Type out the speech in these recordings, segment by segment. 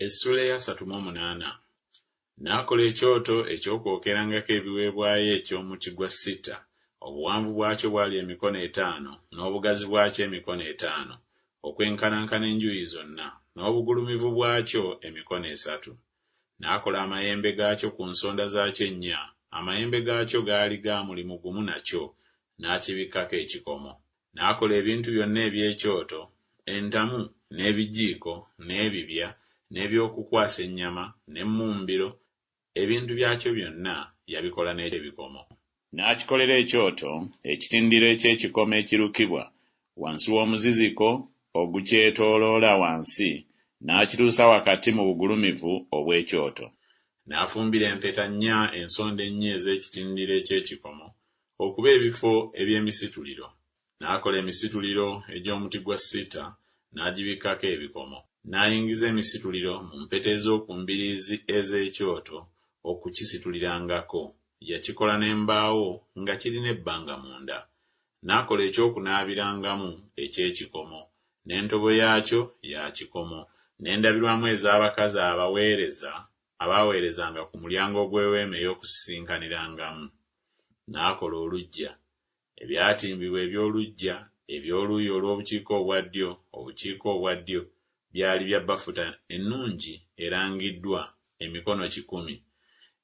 Essula ya 38. N'akola ekyoto eky'okwokerangako ebiweebwayo eky'omuti gwa sita. Obuwanvu bwakyo bwali emikono 5 n'obugazi bwakyo emikono 5 okwenkanankana enjuuyi zonna, n'obugulumivu bwakyo emikono 3. N'akola amayembe gaakyo ku nsonda zaakyo 4. Amayembe gaakyo gaali ga mulimu gumu nakyo, n'akibikkako ekikomo. N'akola ebintu byonna eby'ekyoto, entamu, n'ebijiiko, n'ebibya, n'ebyokukwasa ennyama, n'emmumbiro, ebintu byakyo byonna yabikola n'ebikomo. N'akikolera ekyoto ekitindiro eky'ekikomo ekirukibwa wansi w'omuziziko ogukyetooloola wansi, n'akituusa wakati mu bugulumivu obw'ekyoto. N'afumbira empeta 4 ensonda 4 ez'ekitindiro eky'ekikomo okuba ebifo eby'emisituliro. N'akola emisituliro egy'omuti gwa sita n'agibikkako ebikomo. N'ayingiza emisituliro mu mpeta ez'oku mbiriizi ez'ekyoto okukisitulirangako. Yakikola n'embaawo nga kirina ebbanga munda. N'akola ekyokunaabirangamu eky'ekikomo, n'entobo yaakyo ya kikomo, n'endabirwamu ez'abakazi abaaweerezanga ku mulyango gw'eweema ey'okusisinkaniramu. N'akola oluggya. Ebyatimbibwa eby'oluggya eby'oluuyi olw'obukiiko obwa ddyo byali bya bafuta ennungi erangiddwa emikono 10.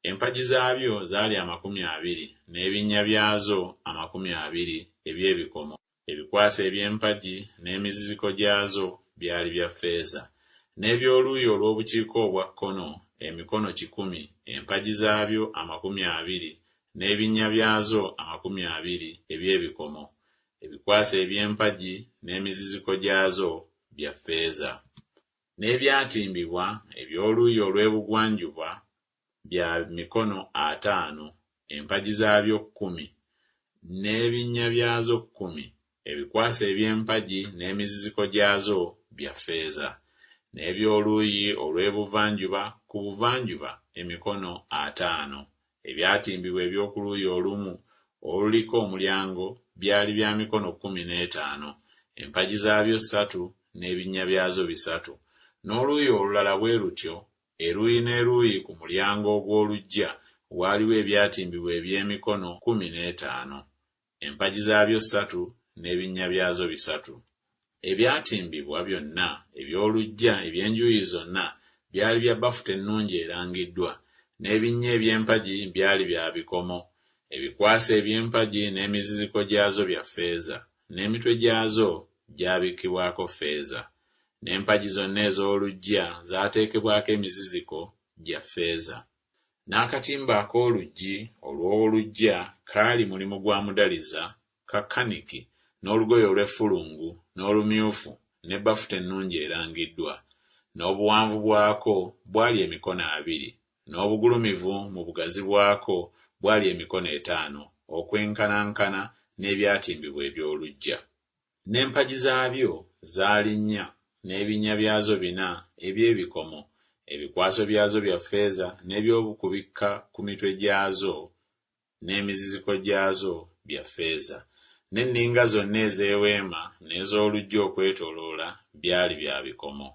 Empagi zaabyo zaali 20, n'ebinnya byazo 20 eby'ebikomo. Ebikwasa eby'empagi n'emiziziko gyazo byali bya ffeeza. N'eby'oluuyi olw'obukiiko obwa kkono emikono 10, empagi zaabyo 20, n'ebinnya byazo 20 eby'ebikomo. Ebikwasa eby'empagi n'emiziziko gyazo bya ffeeza. N'ebyatimbibwa eby'oluuyi olw'ebugwanjuba bya mikono 5, empagi zaabyo 10, n'ebinnya byazo 10. Ebikwasa eby'empagi n'emiziziko gyazo bya ffeeza. N'eby'oluuyi olw'ebuvanjuba ku buvanjuba emikono 5. Ebyatimbibwa eby'oku luuyi olumu oluliko omulyango byali bya mikono 15, empagi zaabyo 3 n'ebinnya byazo 3. N'oluuyi olulala bwe lutyo, eruuyi n'eruuyi ku mulyango ogw'oluggya waaliwo ebyatimbibwa eby'emikono 15, empagi zaabyo 3 n'ebinnya byazo 3. Ebyatimbibwa byonna eby'oluggya eby'enjuuyi zonna byali bya bafuta ennungi erangiddwa, n'ebinnya eby'empagi byali bya bikomo. Ebikwasa eby'empagi n'emiziziko gyazo bya ffeeza, n'emitwe gyazo gyabikkibwako ffeeza. N'empagi zonna ez'oluggya zaateekebwako emiziziko gya ffeeza. N'akatimba ak'oluggi olw'oluggya kaali mulimu gwa mudaliza, kakaniki, n'olugoye olw'effulungu, n'olumyufu, ne bafuta ennungi erangiddwa. N'obuwanvu bwako bwali emikono 2, n'obugulumivu mu bugazi bwako bwali emikono 5 okwenkanankana n'ebyatimbibwa eby'oluggya. N'empagi zaabyo zaali 4, n'ebinnya byazo 4 eby'ebikomo. Ebikwaso byazo bya ffeeza n'eby'okubikka ku mitwe gyazo n'emiziziko gyazo bya ffeeza. N'enninga zonna ez'eweema n'ez'oluggya okwetooloola byali bya bikomo.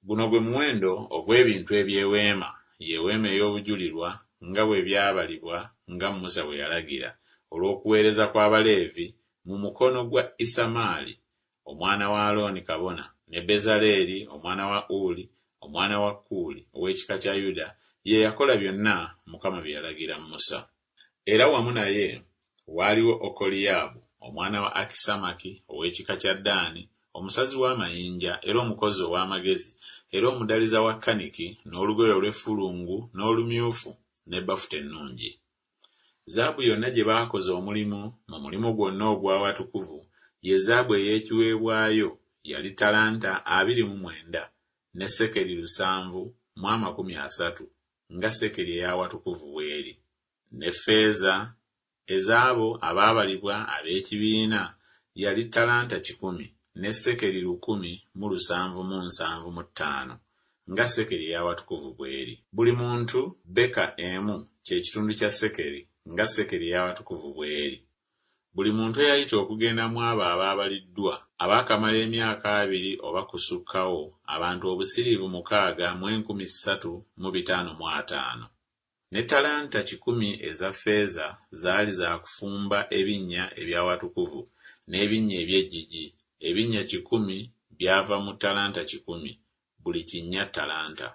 Guno gwe muwendo ogw'ebintu eby'eweema, y'eweema ey'obujulirwa nga bwe byabalibwa nga Musa bwe yalagira, olw'okuweereza kw'Abaleevi mu mukono gwa Isamaali omwana wa Alooni kabona, ne Bezaleeri omwana wa Uli omwana wa Kuuli ow'ekika kya Yuda, ye yakola byonna Mukama bye yalagira Musa. Era wamu naye waaliwo Okoliyaabu omwana wa Akisamaki ow'ekika kya Ddaani, omusazi w'amayinja era omukozi ow'amagezi, era omudaliza wa kaniki, n'olugoye olw'effulungu n'olumyufu ne bafuta ennungi. Zaabu yonna gye baakoze omulimu mu mulimu gwonna ogw'awatukuvu, ye zaabu ey'ekiweebwayo yali talanta 29 ne sekeri 730 nga sekeri ey'awatukuvu bw'eri. Ne ffeeza ezaabo abaabalibwa ab'ekibiina yali talanta 10 ne sekeri 1,775 nga sekeri ey'awatukuvu bw'eri. Buli muntu beka emu kye kitundu kya sekeri nga sekeri ey'awatukuvu bw'eri. Buli muntu eyayita okugenda mu abo abaabaliddwa abaakamala emyaka 2 oba kusukkawo abantu obusiriivu 6,355. Ne ttalanta 10 eza ffeeza zaali za kufumba ebinnya eby'awatukuvu n'ebinnya eby'ejjigi. Ebinnya 10 byava mu ttalanta 10, buli kinnya ttalanta.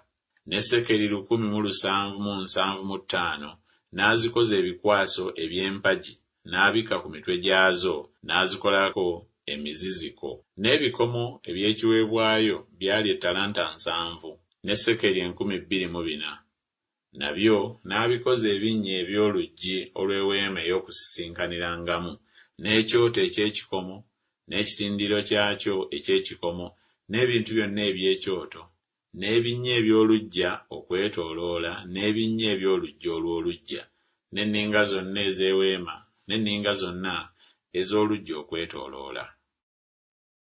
Ne sekeri 1,775 n'azikoza ebikwaso eby'empagi n'abika ku mitwe gyazo n'azikolako emiziziko. N'ebikomo eby'ekiweebwayo byali ettalanta 7 ne sekeri 24,000. Nabyo n'abikoza ebinnya eby'oluggi olw'eweema ey'okusisinkaniramu, n'ekyoto eky'ekikomo, n'ekitindiro kyakyo eky'ekikomo, n'ebintu byonna eby'ekyoto, n'ebinnya eby'oluggya okwetooloola, n'ebinnya eby'oluggya olw'oluggya, n'enninga zonna ez'eweema, n'enninga zonna ez'oluggya okwetooloola.